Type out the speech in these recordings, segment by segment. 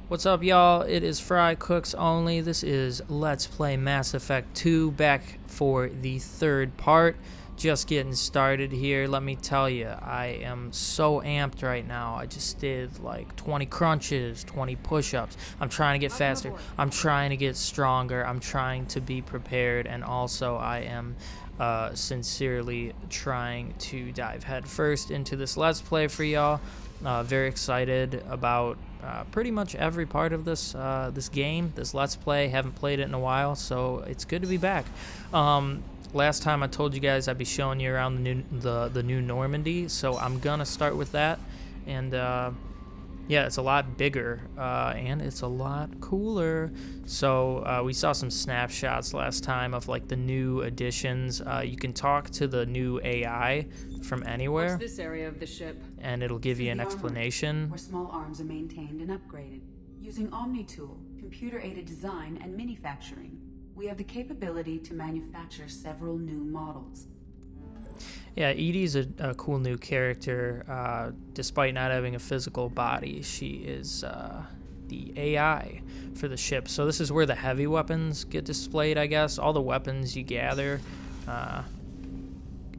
What's up, y'all? It is Fry Cooks Only. This is Let's Play Mass Effect 2, back for the third part. Just getting started here. Let me tell you, I am so amped right now. I just did like 20 crunches, 20 push-ups. I'm trying to get faster. I'm trying to get stronger. I'm trying to be prepared, and also I am sincerely trying to dive headfirst into this Let's Play for y'all. Very excited about pretty much every part of this this game, this Let's Play. Haven't played it in a while, so it's good to be back. Last time I told you guys I'd be showing you around the new Normandy, so I'm gonna start with that. And yeah, it's a lot bigger and it's a lot cooler. So we saw some snapshots last time of like the new additions. You can talk to the new AI from anywhere. What's this area of the ship? And it'll give you an explanation. Where small arms are maintained and upgraded. Using Omni-Tool, computer-aided design, and manufacturing, we have the capability to manufacture several new models. Yeah, Edie's a cool new character. Despite not having a physical body, she is the AI for the ship. So this is where the heavy weapons get displayed, I guess. All the weapons you gather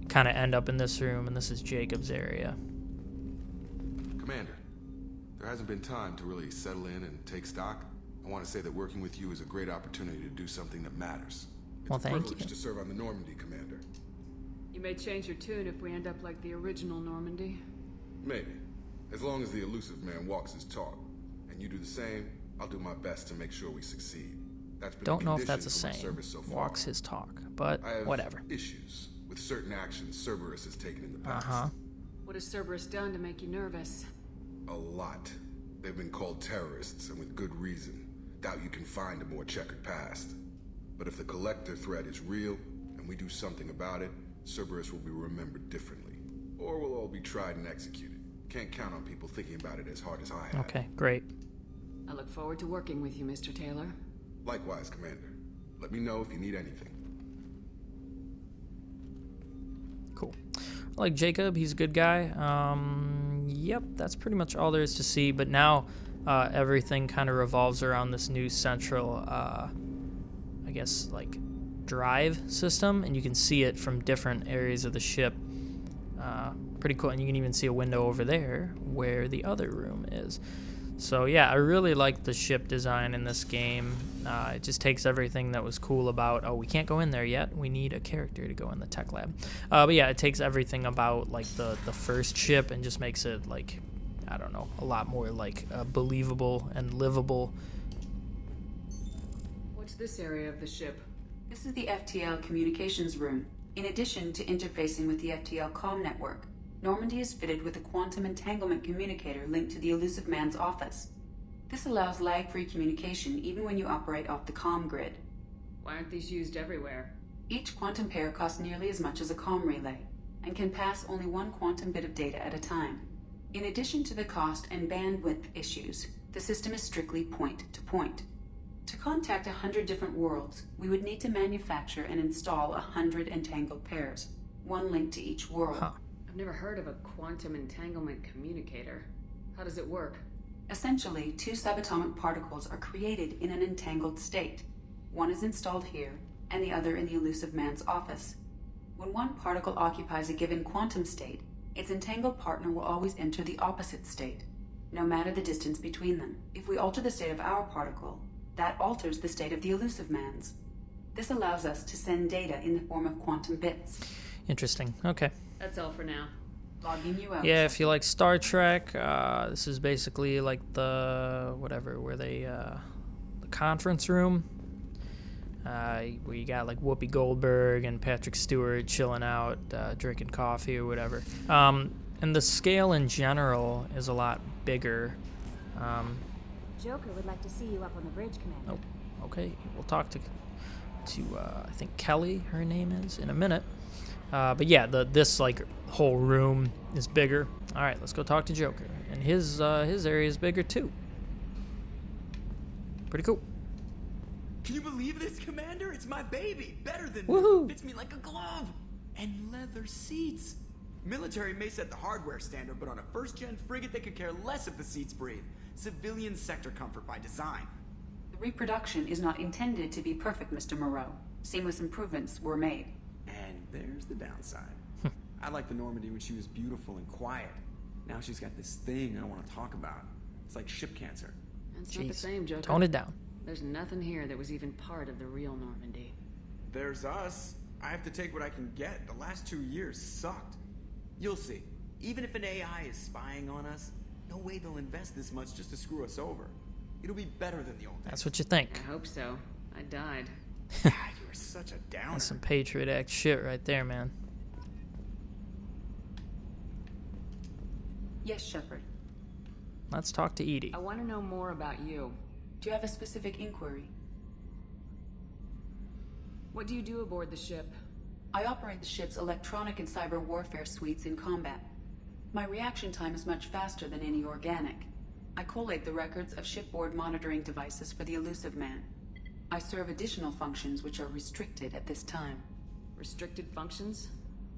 kind of end up in this room, and this is Jacob's area. Commander, there hasn't been time to really settle in and take stock. I want to say that working with you is a great opportunity to do something that matters. Well, thank you. It's a privilege to serve on the Normandy, Commander. You may change your tune if we end up like the original Normandy. Maybe. As long as the elusive man walks his talk, and you do the same, I'll do my best to make sure we succeed. That's been Don't a know if condition that's the for my same. service so far. Walks his talk, but I have whatever. issues with certain actions Cerberus has taken in the past. What has Cerberus done to make you nervous? A lot. They've been called terrorists, and with good reason. Doubt you can find a more checkered past. But if the Collector threat is real, and we do something about it, Cerberus will be remembered differently. Or we'll all be tried and executed. Can't count on people thinking about it as hard as I have. Okay, great. I look forward to working with you, Mr. Taylor. Likewise, Commander. Let me know if you need anything. Cool. I like Jacob. He's a good guy. Yep, that's pretty much all there is to see. But now everything kind of revolves around this new central, I guess, like drive system, and you can see it from different areas of the ship. Pretty cool. And you can even see a window over there where the other room is. So yeah, I really like the ship design in this game. It just takes everything that was cool about, oh, we can't go in there yet, we need a character to go in the tech lab. But yeah, it takes everything about like the first ship and just makes it like, I don't know, a lot more like believable and livable. What's this area of the ship? This is the FTL communications room. In addition to interfacing with the FTL comm network, Normandy is fitted with a quantum entanglement communicator linked to the elusive man's office. This allows lag-free communication even when you operate off the comm grid. Why aren't these used everywhere? Each quantum pair costs nearly as much as a comm relay, and can pass only one quantum bit of data at a time. In addition to the cost and bandwidth issues, the system is strictly point-to-point. To contact 100 different worlds, we would need to manufacture and install 100 entangled pairs, one linked to each world. I've never heard of a quantum entanglement communicator. How does it work? Essentially, two subatomic particles are created in an entangled state. One is installed here, and the other in the elusive man's office. When one particle occupies a given quantum state, its entangled partner will always enter the opposite state, no matter the distance between them. If we alter the state of our particle, that alters the state of the elusive man's. This allows us to send data in the form of quantum bits. Interesting. Okay. That's all for now. Logging you out. Yeah, if you like Star Trek, this is basically like the whatever, where they the conference room, where you got like Whoopi Goldberg and Patrick Stewart chilling out, drinking coffee or whatever. And the scale in general is a lot bigger. Joker would like to see you up on the bridge, Commander. Oh, okay. We'll talk to I think Kelly, her name is, in a minute. But yeah, this like whole room is bigger. All right, let's go talk to Joker, and his area is bigger too. Pretty cool. Can you believe this, Commander? It's my baby. Better than Woohoo! Fits me like a glove. And leather seats. Military may set the hardware standard, but on a first-gen frigate, they could care less if the seats breathe. Civilian sector comfort by design. The reproduction is not intended to be perfect, Mr. Moreau. Seamless improvements were made. And there's the downside. I liked the Normandy when she was beautiful and quiet. Now she's got this thing I don't want to talk about. It's like ship cancer. That's not the same, Joker. Tone it down. There's nothing here that was even part of the real Normandy. There's us. I have to take what I can get. The last 2 years sucked. You'll see. Even if an AI is spying on us, no way they'll invest this much just to screw us over. It'll be better than the old days. That's what you think. I hope so. I died. God, you are such a downer. That's some Patriot Act shit right there, man. Yes, Shepard. Let's talk to Edie. I want to know more about you. Do you have a specific inquiry? What do you do aboard the ship? I operate the ship's electronic and cyber warfare suites in combat. My reaction time is much faster than any organic. I collate the records of shipboard monitoring devices for the Elusive Man. I serve additional functions which are restricted at this time. Restricted functions?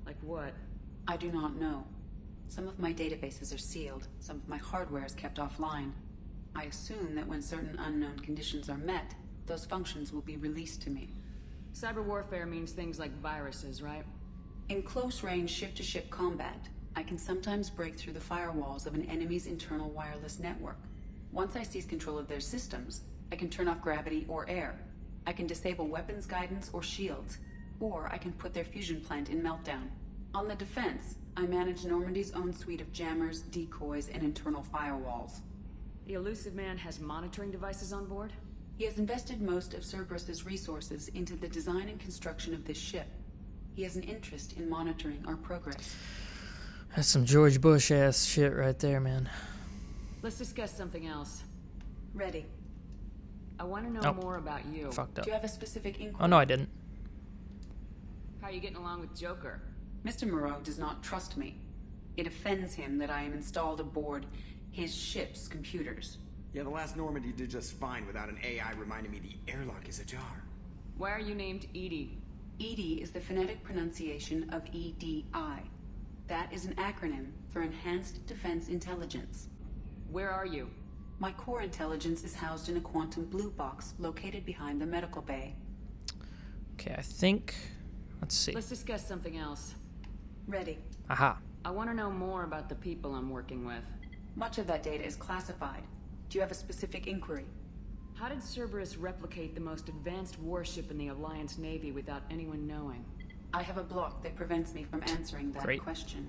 Like what? I do not know. Some of my databases are sealed, some of my hardware is kept offline. I assume that when certain unknown conditions are met, those functions will be released to me. Cyber warfare means things like viruses, right? In close-range ship-to-ship combat, I can sometimes break through the firewalls of an enemy's internal wireless network. Once I seize control of their systems, I can turn off gravity or air. I can disable weapons guidance or shields, or I can put their fusion plant in meltdown. On the defense, I manage Normandy's own suite of jammers, decoys, and internal firewalls. The Elusive Man has monitoring devices on board? He has invested most of Cerberus's resources into the design and construction of this ship. He has an interest in monitoring our progress. That's some George Bush ass shit right there, man. Let's discuss something else. Ready. I want to know more about you. Fucked up. Do you have a specific inquiry? Oh, no, I didn't. How are you getting along with Joker? Mr. Moreau does not trust me. It offends him that I am installed aboard his ship's computers. Yeah, the last Normandy did just fine without an AI reminding me the airlock is ajar. Why are you named Edie? EDI is the phonetic pronunciation of EDI. That is an acronym for Enhanced Defense Intelligence. Where are you? My core intelligence is housed in a quantum blue box located behind the medical bay. Okay, I think... Let's see. Let's discuss something else. Ready. Aha. I want to know more about the people I'm working with. Much of that data is classified. Do you have a specific inquiry? How did Cerberus replicate the most advanced warship in the Alliance Navy without anyone knowing? I have a block that prevents me from answering that Great. question.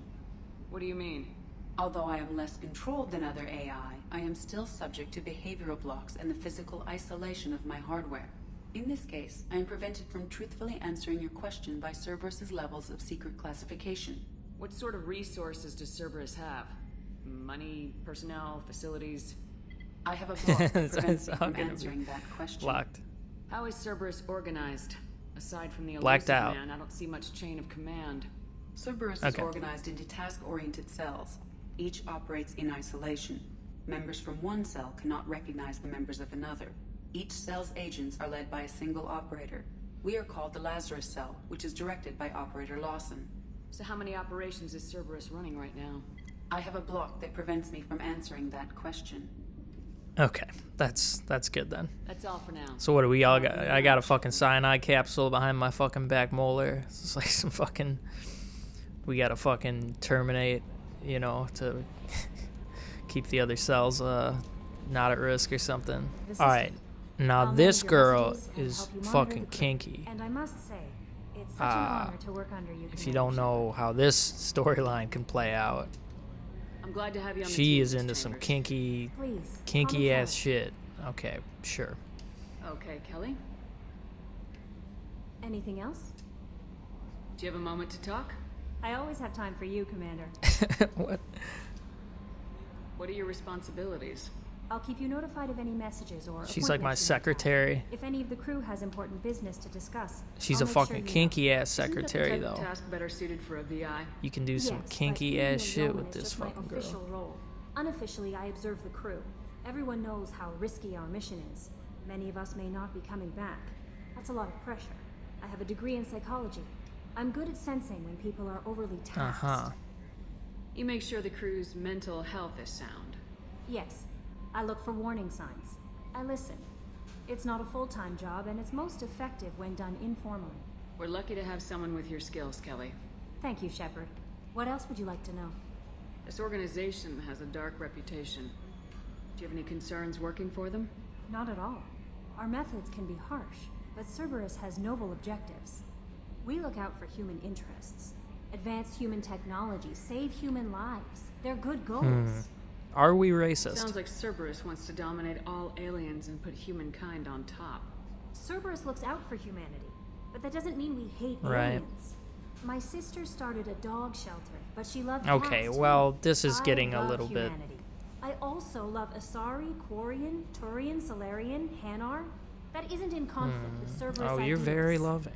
What do you mean? Although I am less controlled than other AI, I am still subject to behavioral blocks and the physical isolation of my hardware. In this case, I am prevented from truthfully answering your question by Cerberus's levels of secret classification. What sort of resources does Cerberus have? Money, personnel, facilities? I have a block that It's prevents me all from gonna be answering that question. Blocked. How is Cerberus organized? Aside from the Blacked Elusive out. Man, I don't see much chain of command. Cerberus is Okay. organized into task-oriented cells. Each operates in isolation. Members from one cell cannot recognize the members of another. Each cell's agents are led by a single operator. We are called the Lazarus Cell, which is directed by Operator Lawson. So how many operations is Cerberus running right now? I have a block that prevents me from answering that question. Okay, that's good then. That's all for now. So what do we all got? I got a fucking cyanide capsule behind my fucking back molar. It's like some fucking... We gotta fucking terminate, you know, to keep the other cells not at risk or something. Alright, now I'll this manage your girl messages and is help you monitor fucking the crew. kinky. And I must say, it's such an honor to work under you. If you don't know how this storyline can play out, I'm glad to have you on the she team, is Miss into some Chambers. Please, kinky on the ass phone. shit. Okay, sure. Okay, Kelly? Anything else? Do you have a moment to talk? I always have time for you, Commander. What? What are your responsibilities? I'll keep you notified of any messages or She's like my appointments you may have. secretary. If any of the crew has important business to discuss, She's I'll a make sure fucking you know. kinky ass Isn't that the secretary type of though. task better suited for a VI? You can do some Yes, but kinky being ass a shit yeoman with is this just my fucking official girl. role. Unofficially, I observe the crew. Everyone knows how risky our mission is. Many of us may not be coming back. That's a lot of pressure. I have a degree in psychology. I'm good at sensing when people are overly taxed. Uh-huh. You make sure the crew's mental health is sound. Yes. I look for warning signs. I listen. It's not a full-time job, and it's most effective when done informally. We're lucky to have someone with your skills, Kelly. Thank you, Shepard. What else would you like to know? This organization has a dark reputation. Do you have any concerns working for them? Not at all. Our methods can be harsh, but Cerberus has noble objectives. We look out for human interests. Advance human technology, save human lives. They're good goals. Are we racist? Sounds like Cerberus wants to dominate all aliens and put humankind on top. Cerberus looks out for humanity, but that doesn't mean we hate Right. aliens. My sister started a dog shelter, but she loved Okay, cats too. well, this is I getting a love little bit... humanity. I also love Asari, Quarian, Turian, Salarian, Hanar. That isn't in conflict with Cerberus Oh, you're ideas. very loving.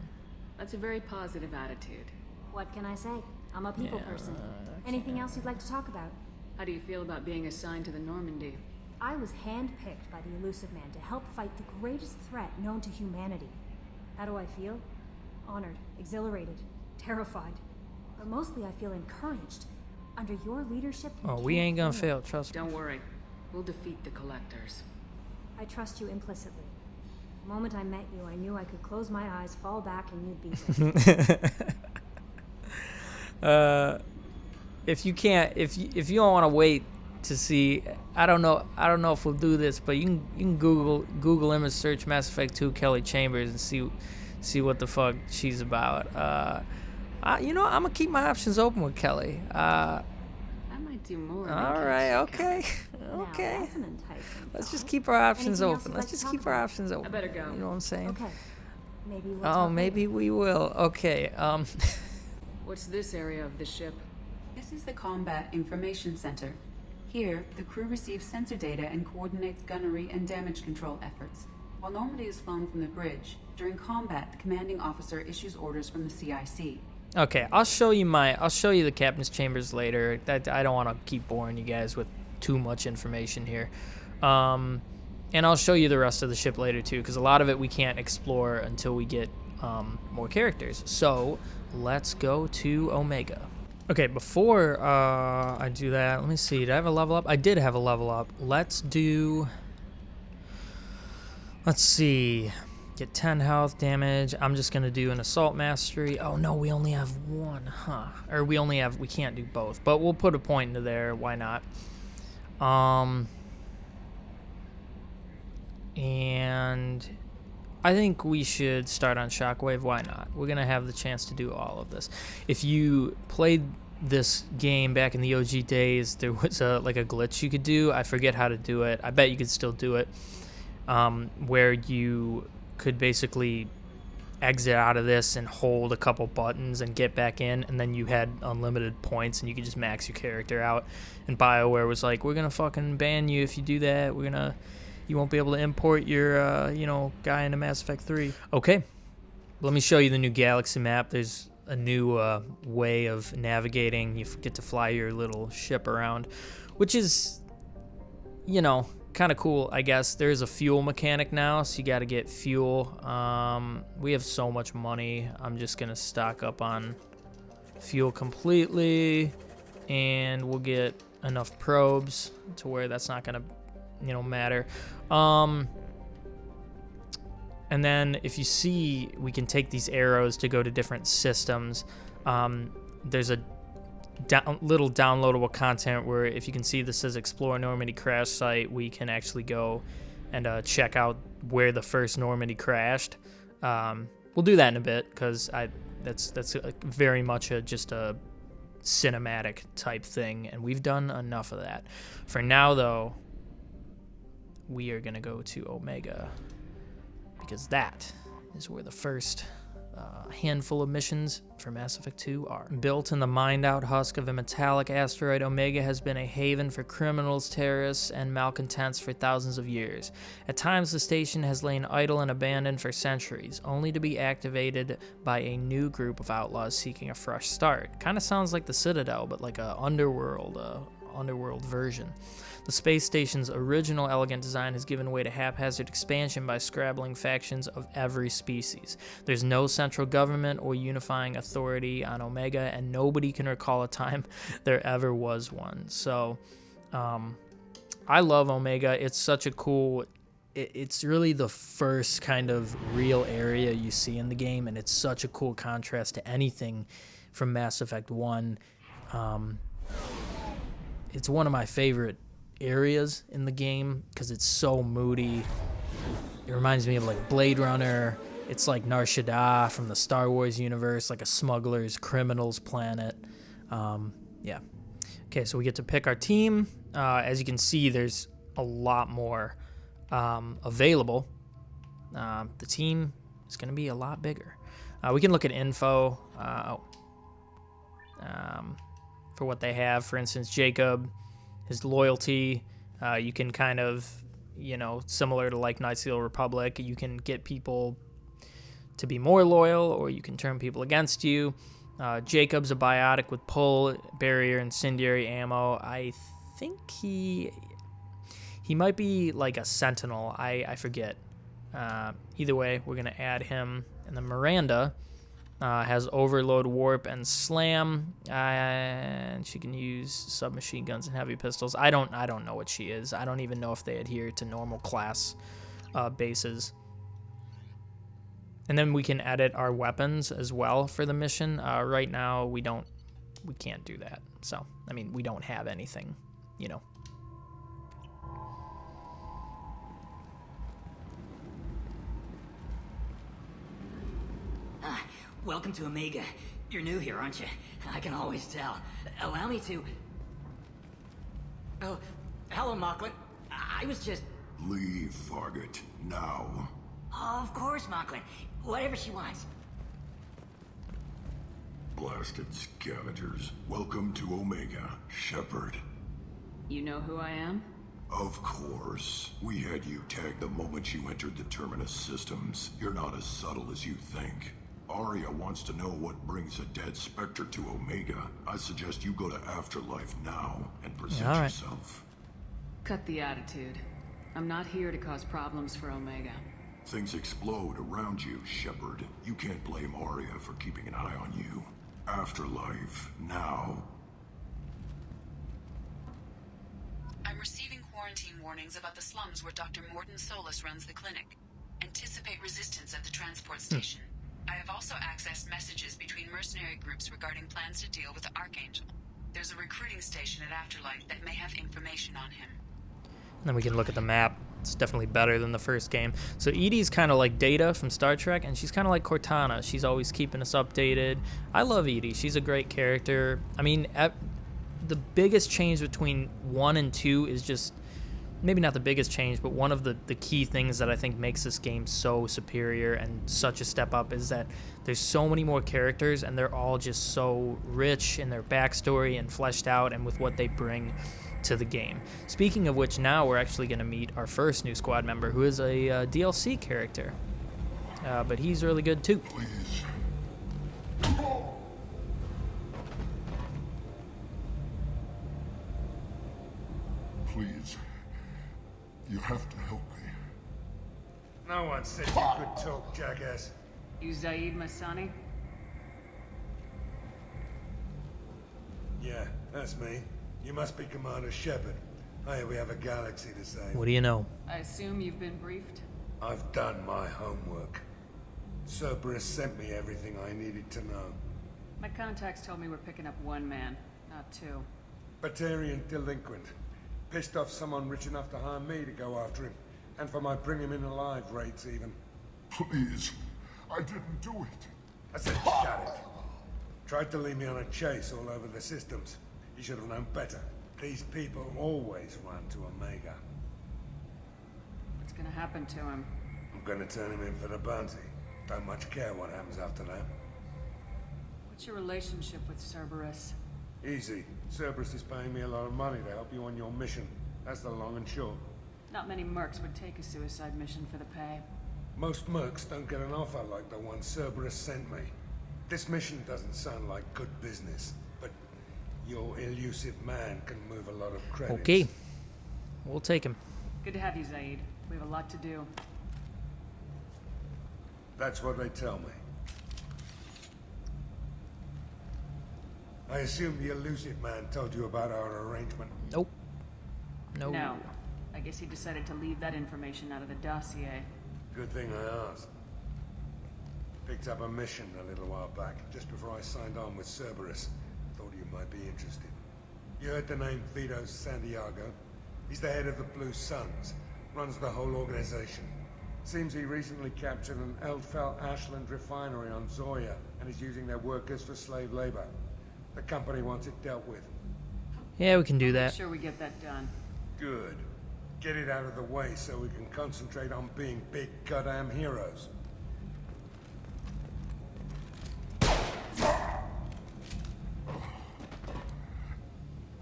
That's a very positive attitude. What can I say? I'm a people person. Anything else you'd like to talk about? How do you feel about being assigned to the Normandy? I was handpicked by the Elusive Man to help fight the greatest threat known to humanity. How do I feel? Honored, exhilarated, terrified. But mostly I feel encouraged. Under your leadership, Oh, we ain't gonna fail, trust me. Don't worry. We'll defeat the Collectors. I trust you implicitly. The moment I met you, I knew I could close my eyes, fall back, and you'd be there. If you don't want to wait to see, I don't know if we'll do this, but you can Google image search Mass Effect 2 Kelly Chambers and see what the fuck she's about. I'm gonna keep my options open with Kelly. I might do more. All right, okay. Now, that's an enticing Let's just thought. keep our options Anything else open. you'd Let's like to just talk keep our about? options open. I better go. You know what I'm saying? Okay. Maybe we'll Oh, talk maybe later. we will. Okay. What's this area of the ship? This is the Combat Information Center. Here, the crew receives sensor data and coordinates gunnery and damage control efforts. While Normandy is flown from the bridge, during combat, the commanding officer issues orders from the CIC. Okay, I'll show you the captain's chambers later. That I don't want to keep boring you guys with too much information here. And I'll show you the rest of the ship later too, because a lot of it we can't explore until we get more characters. So let's go to Omega. Okay, before I do that, let me see. Did I have a level up? I did have a level up. Let's see. Get 10 health damage. I'm just going to do an assault mastery. Oh, no, we only have one, huh? Or we can't do both. But we'll put a point into there. Why not? And I think we should start on Shockwave. Why not? We're going to have the chance to do all of this. If you played this game back in the OG days, there was like a glitch you could do. I forget how to do it. I bet you could still do it. Where you could basically exit out of this and hold a couple buttons and get back in, and then you had unlimited points and you could just max your character out. And BioWare was like, we're gonna fucking ban you if you do that. You won't be able to import your guy into Mass Effect 3. Okay, let me show you the new galaxy map. There's a new way of navigating. You get to fly your little ship around, which is kind of cool, I guess. There's a fuel mechanic now, so you got to get fuel. We have so much money. I'm just gonna stock up on fuel completely, and we'll get enough probes to where that's not gonna matter. And then if you see, we can take these arrows to go to different systems. There's a little downloadable content where, if you can see, this says Explore Normandy Crash Site. We can actually go and check out where the first Normandy crashed. We'll do that in a bit, because that's very much just a cinematic type thing, and we've done enough of that. For now, though, we are going to go to Omega, because that is where the first handful of missions for Mass Effect 2 are. Built in the mined-out husk of a metallic asteroid, Omega has been a haven for criminals, terrorists, and malcontents for thousands of years. At times, the station has lain idle and abandoned for centuries, only to be activated by a new group of outlaws seeking a fresh start. Kind of sounds like the Citadel, but like a underworld version. The space station's original elegant design has given way to haphazard expansion by scrabbling factions of every species. There's no central government or unifying authority on Omega, and nobody can recall a time there ever was one. So, I love Omega. It's such a cool... It's really the first kind of real area you see in the game, and it's such a cool contrast to anything from Mass Effect 1. It's one of my favorite areas in the game because it's so moody. It reminds me of like Blade Runner. It's like Nar Shaddaa from the Star Wars universe, like a smuggler's, criminals planet. Yeah. Okay, so we get to pick our team. As you can see, there's a lot more available. The team is going to be a lot bigger. We can look at info for what they have. For instance, Jacob, his loyalty. You can kind of, similar to like Knights of the Old Republic, you can get people to be more loyal, or you can turn people against you. Jacob's a biotic with pull, barrier, incendiary ammo. I think he might be like a sentinel. I forget. Either way, we're going to add him. And then Miranda has overload, warp, and slam. And she can use submachine guns and heavy pistols. I don't know what she is. I don't even know if they adhere to normal class bases. And then we can edit our weapons as well for the mission. Right now, we can't do that. So, we don't have anything, Welcome to Omega. You're new here, aren't you? I can always tell. Allow me to... Oh, hello, Mocklin. I was just... Leave, Fargate, now. Of course, Mocklin. Whatever she wants. Blasted scavengers. Welcome to Omega, Shepard. You know who I am? Of course. We had you tagged the moment you entered the Terminus systems. You're not as subtle as you think. Arya wants to know what brings a dead Spectre to Omega. I suggest you go to Afterlife now and present yourself. Cut the attitude. I'm not here to cause problems for Omega. Things explode around you, Shepard. You can't blame Arya for keeping an eye on you. Afterlife, now. I'm receiving quarantine warnings about the slums where Dr. Mordin Solus runs the clinic. Anticipate resistance at the transport station. I have also accessed messages between mercenary groups regarding plans to deal with the Archangel. There's a recruiting station at Afterlife that may have information on him. Then we can look at the map. It's definitely better than the first game. So Edie's kind of like Data from Star Trek, and she's kind of like Cortana. She's always keeping us updated. I love Edie. She's a great character. The biggest change between 1 and 2 is just, maybe not the biggest change, but one of the key things that I think makes this game so superior and such a step up is that there's so many more characters, and they're all just so rich in their backstory and fleshed out and with what they bring to the game. Speaking of which, now we're actually going to meet our first new squad member, who is a DLC character. But he's really good too. Please. Please. You have to help me. No one said you could talk, jackass. You Zaid Masani? Yeah, that's me. You must be Commander Shepard. Hey, we have a galaxy to save. What do you know? I assume you've been briefed? I've done my homework. Cerberus sent me everything I needed to know. My contacts told me we're picking up one man, not two. Batarian delinquent. Pissed off someone rich enough to hire me to go after him. And for my bring him in alive rates even. Please. I didn't do it. I said shut it. Tried to lead me on a chase all over the systems. You should have known better. These people always run to Omega. What's gonna happen to him? I'm gonna turn him in for the bounty. Don't much care what happens after that. What's your relationship with Cerberus? Easy. Cerberus is paying me a lot of money to help you on your mission. That's the long and short. Not many mercs would take a suicide mission for the pay. Most mercs don't get an offer like the one Cerberus sent me. This mission doesn't sound like good business, but your elusive man can move a lot of credits. Okay. We'll take him. Good to have you, Zaid. We have a lot to do. That's what they tell me. I assume the elusive man told you about our arrangement. Nope. No. No. I guess he decided to leave that information out of the dossier. Good thing I asked. Picked up a mission a little while back, just before I signed on with Cerberus. Thought you might be interested. You heard the name Vito Santiago? He's the head of the Blue Suns, runs the whole organization. Seems he recently captured an Eldfell Ashland refinery on Zoya, and is using their workers for slave labor. The company wants it dealt with. Yeah, we can do Make that. sure we get that done. Good. Get it out of the way so we can concentrate on being big goddamn heroes.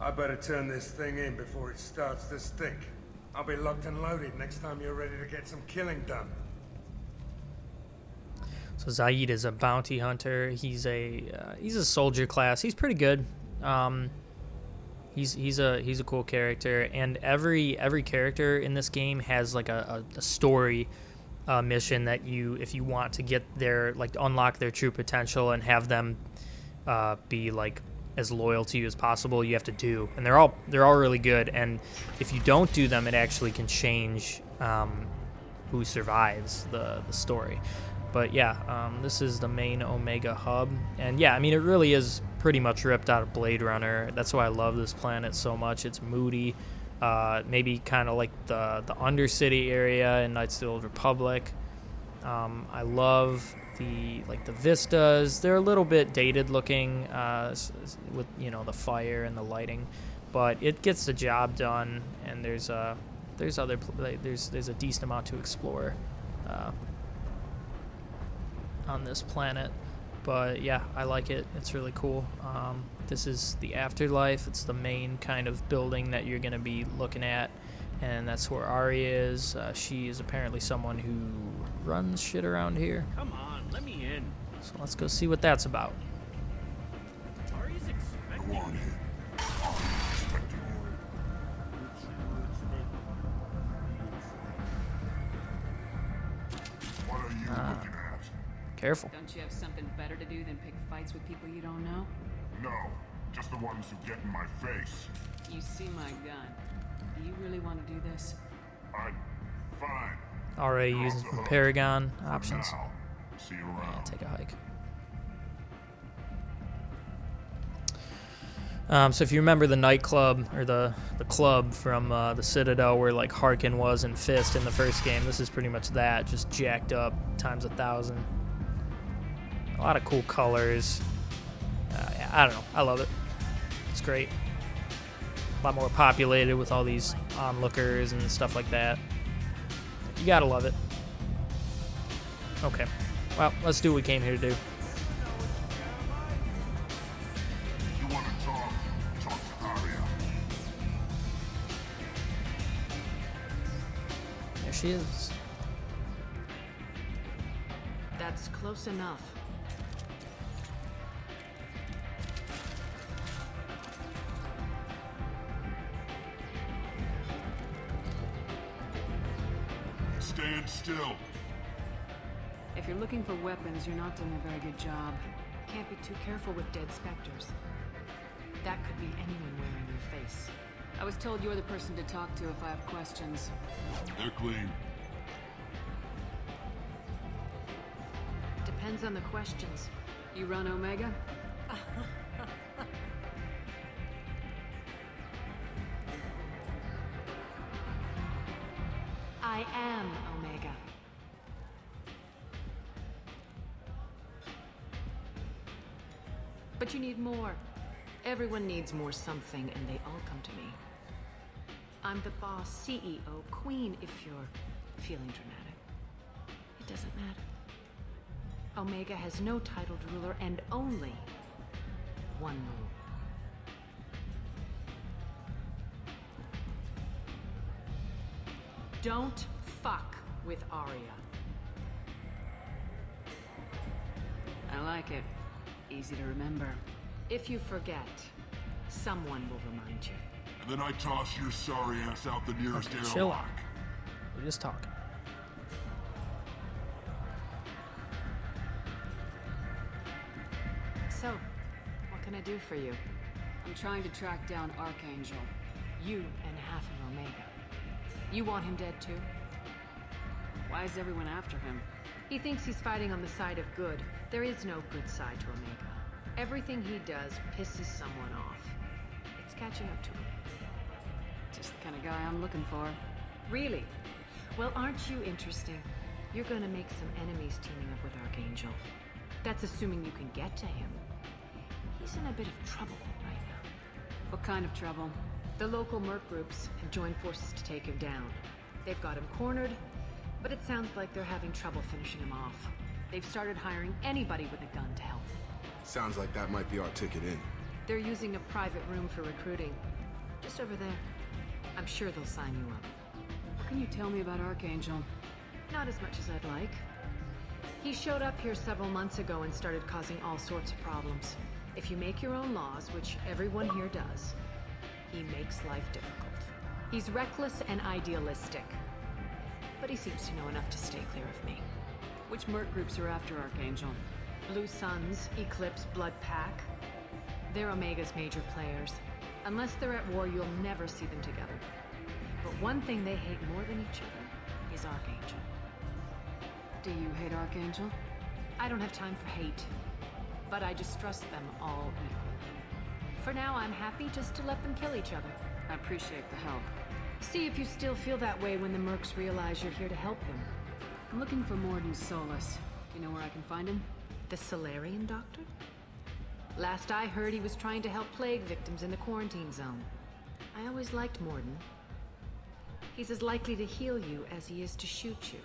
I better turn this thing in before it starts to stink. I'll be locked and loaded next time you're ready to get some killing done. So Zaid is a bounty hunter. He's a soldier class. He's pretty good. He's a cool character, and every character in this game has like a story mission that if you want to get their, like, unlock their true potential and have them be like as loyal to you as possible, you have to do, and they're all really good. And if you don't do them, it actually can change who survives the story. But yeah, this is the main Omega hub, and yeah, I mean, it really is pretty much ripped out of Blade Runner. That's why I love this planet so much. It's moody, maybe kind of like the Undercity area in Knights of the Old Republic. I love the vistas. They're a little bit dated looking with, you know, the fire and the lighting, but it gets the job done. And there's a decent amount to explore on this planet. But yeah, I like it. It's really cool. This is the afterlife. It's the main kind of building that you're going to be looking at, and that's where Ari is. She is apparently someone who runs shit around here. Come on, let me in. So let's go see what that's about. Ari's expecting. Go on in. What are you looking at? Careful. Don't you have something better to do than pick fights with people you don't know? No, just the ones who get in my face. You see my gun. Do you really want to do this? I'm fine. Already You're using off the some hook. Paragon For options. now. See you Yeah, around. take a hike. So if you remember the nightclub, or the club from the Citadel where like Harkin was in Fist in the first game, this is pretty much that, just jacked up times 1,000. A lot of cool colors. Yeah, I don't know. I love it. It's great. A lot more populated with all these onlookers and stuff like that. You gotta love it. Okay. Well, let's do what we came here to do. You want to talk? Talk to Arya. There she is. That's close enough. Stand still. If you're looking for weapons, you're not doing a very good job. Can't be too careful with dead specters. That could be anyone wearing your face. I was told you're the person to talk to if I have questions. They're clean. Depends on the questions. You run Omega? I am Omega. But you need more. Everyone needs more something, and they all come to me. I'm the boss, CEO, queen, if you're feeling dramatic. It doesn't matter. Omega has no titled ruler and only one rule. Don't fuck with Arya. I like it. Easy to remember. If you forget, someone will remind you. And then I toss your sorry ass out the nearest Okay, airlock. chill out. We're just talking. So, what can I do for you? I'm trying to track down Archangel. You and half of Omega. You want him dead too? Why is everyone after him? He thinks he's fighting on the side of good. There is no good side to Omega. Everything he does pisses someone off. It's catching up to him. Just the kind of guy I'm looking for. Really? Well, aren't you interesting? You're gonna make some enemies teaming up with Archangel. That's assuming you can get to him. He's in a bit of trouble right now. What kind of trouble? The local merc groups have joined forces to take him down. They've got him cornered, but it sounds like they're having trouble finishing him off. They've started hiring anybody with a gun to help. Sounds like that might be our ticket in. They're using a private room for recruiting. Just over there. I'm sure they'll sign you up. What can you tell me about Archangel? Not as much as I'd like. He showed up here several months ago and started causing all sorts of problems. If you make your own laws, which everyone here does, he makes life difficult. He's reckless and idealistic. But he seems to know enough to stay clear of me. Which merc groups are after Archangel? Blue Suns, Eclipse, Blood Pack. They're Omega's major players. Unless they're at war, you'll never see them together. But one thing they hate more than each other is Archangel. Do you hate Archangel? I don't have time for hate. But I distrust them all equally. For now, I'm happy just to let them kill each other. I appreciate the help. See if you still feel that way when the mercs realize you're here to help them. I'm looking for Morden Solus. Do you know where I can find him? The Salarian doctor? Last I heard, he was trying to help plague victims in the quarantine zone. I always liked Morden. He's as likely to heal you as he is to shoot you.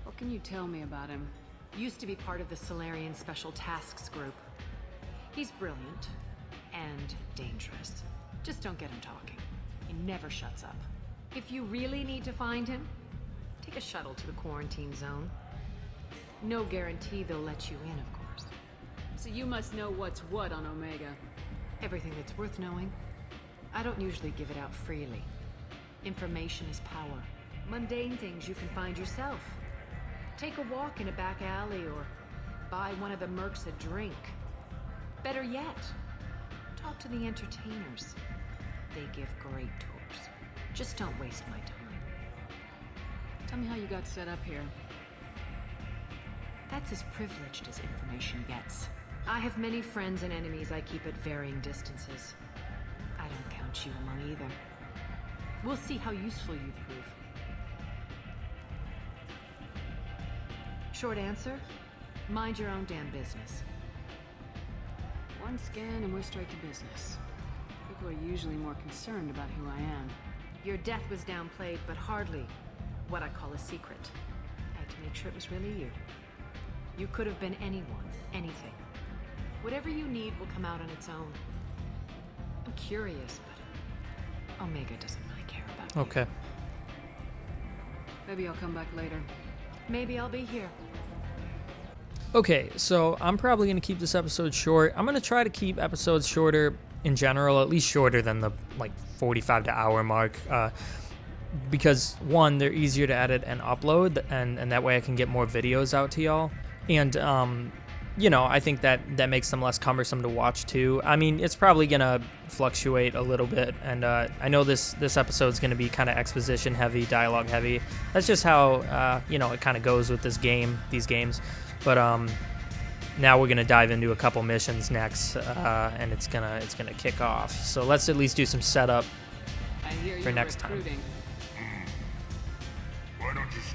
What can you tell me about him? Used to be part of the Salarian Special Tasks Group. He's brilliant and dangerous. Just don't get him talking. He never shuts up. If you really need to find him, take a shuttle to the quarantine zone. No guarantee they'll let you in, of course. So you must know what's what on Omega. Everything that's worth knowing. I don't usually give it out freely. Information is power. Mundane things you can find yourself. Take a walk in a back alley or buy one of the mercs a drink. Better yet, talk to the entertainers. They give great tours. Just don't waste my time. Tell me how you got set up here. That's as privileged as information gets. I have many friends and enemies I keep at varying distances. I don't count you among either. We'll see how useful you prove. Short answer, mind your own damn business. One scan and we're straight to business. People are usually more concerned about who I am. Your death was downplayed, but hardly what I call a secret. I had to make sure it was really you. You could have been anyone, anything. Whatever you need will come out on its own. I'm curious, but Omega doesn't really care about you. Okay. Maybe I'll come back later. Maybe I'll be here. Okay, so I'm probably going to keep this episode short. I'm going to try to keep episodes shorter in general, at least shorter than the 45 to hour mark. Because one, they're easier to edit and upload, and that way I can get more videos out to y'all. And, I think that makes them less cumbersome to watch too. I mean, it's probably going to fluctuate a little bit. And I know this episode's going to be kind of exposition heavy, dialogue heavy. That's just how, it kind of goes with these games. But now we're going to dive into a couple missions next, and it's gonna kick off. So let's at least do some setup for next time.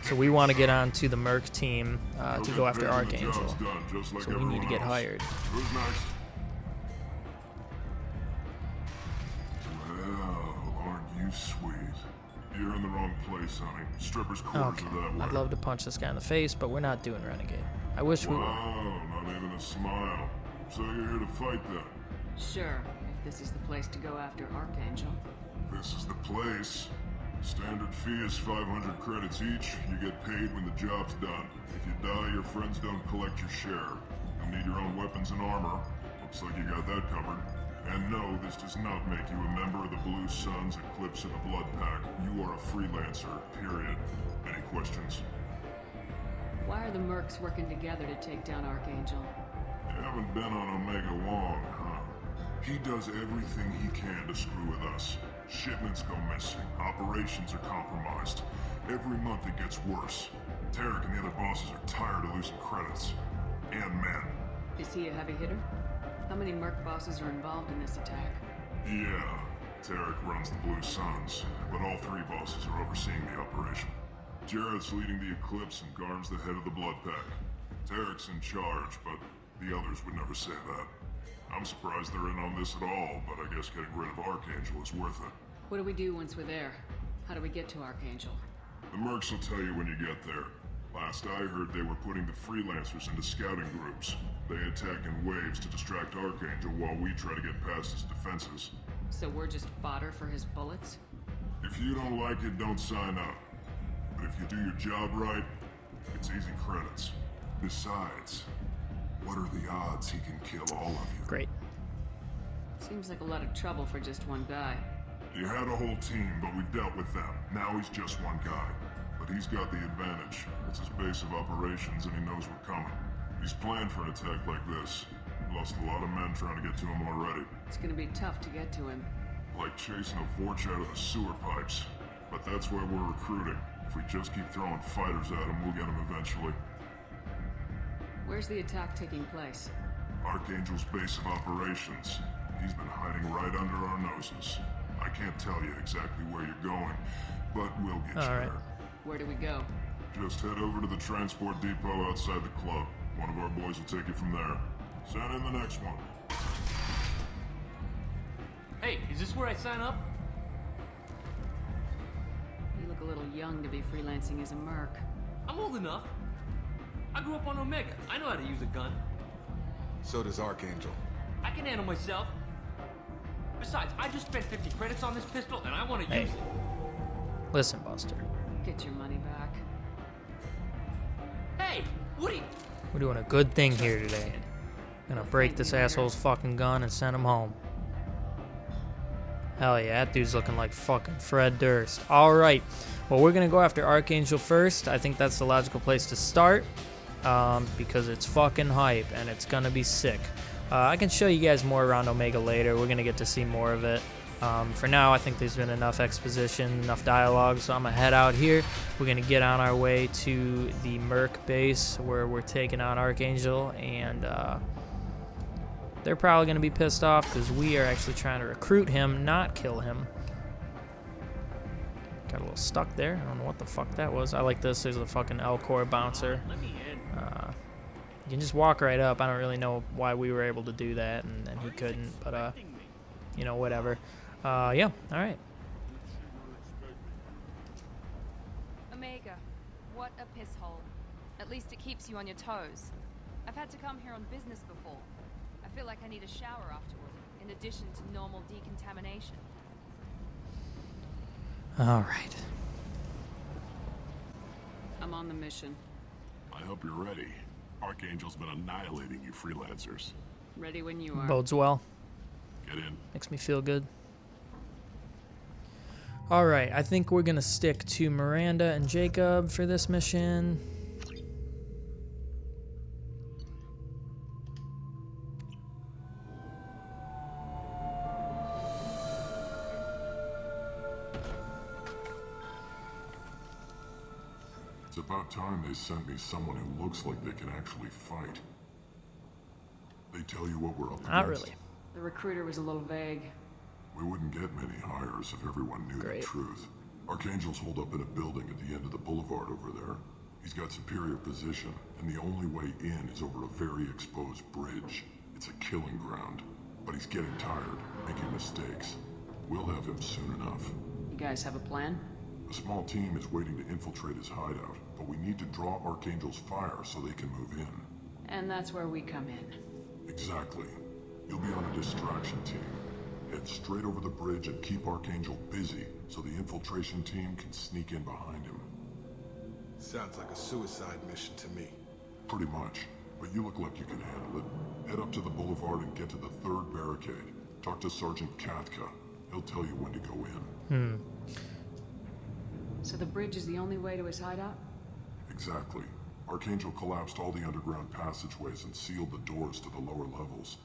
So we want to get on to the Merc team to go after Archangel. So we need to get hired. Who's next? Well, aren't you sweet? You're in the wrong place, honey. Strippers' quarters are that way. I'd love to punch this guy in the face, but we're not doing Renegade. I wish we were. Wow, not even a smile. So you're here to fight then? Sure, if this is the place to go after Archangel. This is the place. Standard fee is 500 credits each. You get paid when the job's done. If you die, your friends don't collect your share. You'll need your own weapons and armor. Looks like you got that covered. And no, this does not make you a member of the Blue Suns, Eclipse, and the Blood Pack. You are a freelancer, period. Any questions? Why are the mercs working together to take down Archangel? You haven't been on Omega long, huh? He does everything he can to screw with us. Shipments go missing. Operations are compromised. Every month it gets worse. Tarek and the other bosses are tired of losing credits. And men. Is he a heavy hitter? How many merc bosses are involved in this attack? Yeah. Tarek runs the Blue Suns, but all three bosses are overseeing the operation. Jared's leading the Eclipse and Garm's the head of the Blood Pack. Tarek's in charge, but the others would never say that. I'm surprised they're in on this at all, but I guess getting rid of Archangel is worth it. What do we do once we're there? How do we get to Archangel? The mercs will tell you when you get there. Last I heard, they were putting the freelancers into scouting groups. They attack in waves to distract Archangel while we try to get past his defenses. So we're just fodder for his bullets? If you don't like it, don't sign up. But if you do your job right, it's easy credits. Besides, what are the odds he can kill all of you? Great. Seems like a lot of trouble for just one guy. He had a whole team, but we've dealt with them. Now he's just one guy. But he's got the advantage. It's his base of operations and he knows we're coming. He's planned for an attack like this. Lost a lot of men trying to get to him already. It's gonna be tough to get to him. Like chasing a Vorch out of the sewer pipes. But that's why we're recruiting. If we just keep throwing fighters at him, we'll get him eventually. Where's the attack taking place? Archangel's base of operations. He's been hiding right under our noses. I can't tell you exactly where you're going, but we'll get you there. Where do we go? Just head over to the transport depot outside the club. One of our boys will take you from there. Send in the next one. Hey, is this where I sign up? You look a little young to be freelancing as a merc. I'm old enough. I grew up on Omega. I know how to use a gun. So does Archangel. I can handle myself. Besides, I just spent 50 credits on this pistol, and I want to use it. Listen, Buster. Get your money back. Hey, Woody! We're doing a good thing here today. Gonna break this asshole's fucking gun and send him home. Hell yeah, that dude's looking like fucking Fred Durst. Alright, well, we're gonna go after Archangel first. I think that's the logical place to start. Because it's fucking hype and it's gonna be sick. I can show you guys more around Omega later. We're gonna get to see more of it. For now, I think there's been enough exposition, enough dialogue, so I'm gonna head out here. We're gonna get on our way to the Merc base where we're taking on Archangel, and they're probably gonna be pissed off because we are actually trying to recruit him, not kill him. Got a little stuck there. I don't know what the fuck that was. I like this. There's a fucking L-Core bouncer. Let me in. You can just walk right up. I don't really know why we were able to do that and he couldn't, but you know, whatever. Yeah, alright. Omega, what a piss hole. At least it keeps you on your toes. I've had to come here on business before. I feel like I need a shower afterward, in addition to normal decontamination. Alright. I'm on the mission. I hope you're ready. Archangel's been annihilating you freelancers. Ready when you are. Bodes well. Get in. Makes me feel good. Alright, I think we're gonna stick to Miranda and Jacob for this mission. It's about time they sent me someone who looks like they can actually fight. They tell you what we're up against? Not really. The recruiter was a little vague. We wouldn't get many hires if everyone knew the truth. Archangel's holed up in a building at the end of the boulevard over there. He's got superior position, and the only way in is over a very exposed bridge. It's a killing ground. But he's getting tired, making mistakes. We'll have him soon enough. You guys have a plan? A small team is waiting to infiltrate his hideout, but we need to draw Archangel's fire so they can move in. And that's where we come in. Exactly. You'll be on a distraction team. Head straight over the bridge and keep Archangel busy so the infiltration team can sneak in behind him. Sounds like a suicide mission to me. Pretty much. But you look like you can handle it. Head up to the boulevard and get to the third barricade. Talk to Sergeant Katka. He'll tell you when to go in. So the bridge is the only way to his hideout? Exactly. Archangel collapsed all the underground passageways and sealed the doors to the lower levels.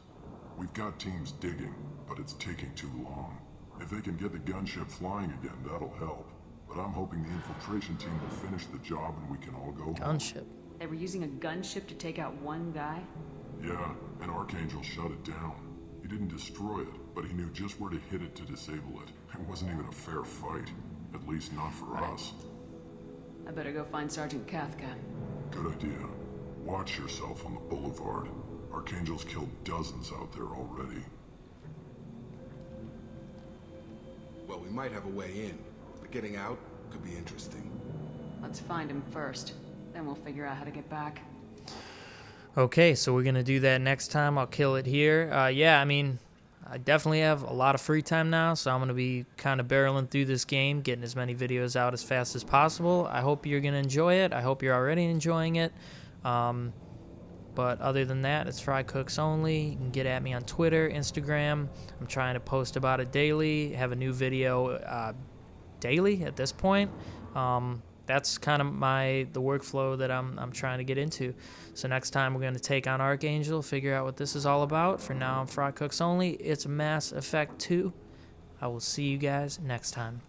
We've got teams digging, but it's taking too long. If they can get the gunship flying again, that'll help. But I'm hoping the infiltration team will finish the job and we can all go home. Gunship. They were using a gunship to take out one guy? Yeah, and Archangel shut it down. He didn't destroy it, but he knew just where to hit it to disable it. It wasn't even a fair fight. At least not for us. I better go find Sergeant Kafka. Good idea. Watch yourself on the boulevard. Archangel's killed dozens out there already. Well, we might have a way in, but getting out could be interesting. Let's find him first. Then we'll figure out how to get back. Okay, so we're going to do that next time. I'll kill it here. Yeah, I mean, I definitely have a lot of free time now, so I'm going to be kind of barreling through this game, getting as many videos out as fast as possible. I hope you're going to enjoy it. I hope you're already enjoying it. But other than that, it's Fry Cooks Only. You can get at me on Twitter, Instagram. I'm trying to post about it daily, have a new video daily at this point. That's kind of the workflow that I'm trying to get into. So next time we're going to take on Archangel, figure out what this is all about. For now, I'm Fry Cooks Only. It's Mass Effect 2. I will see you guys next time.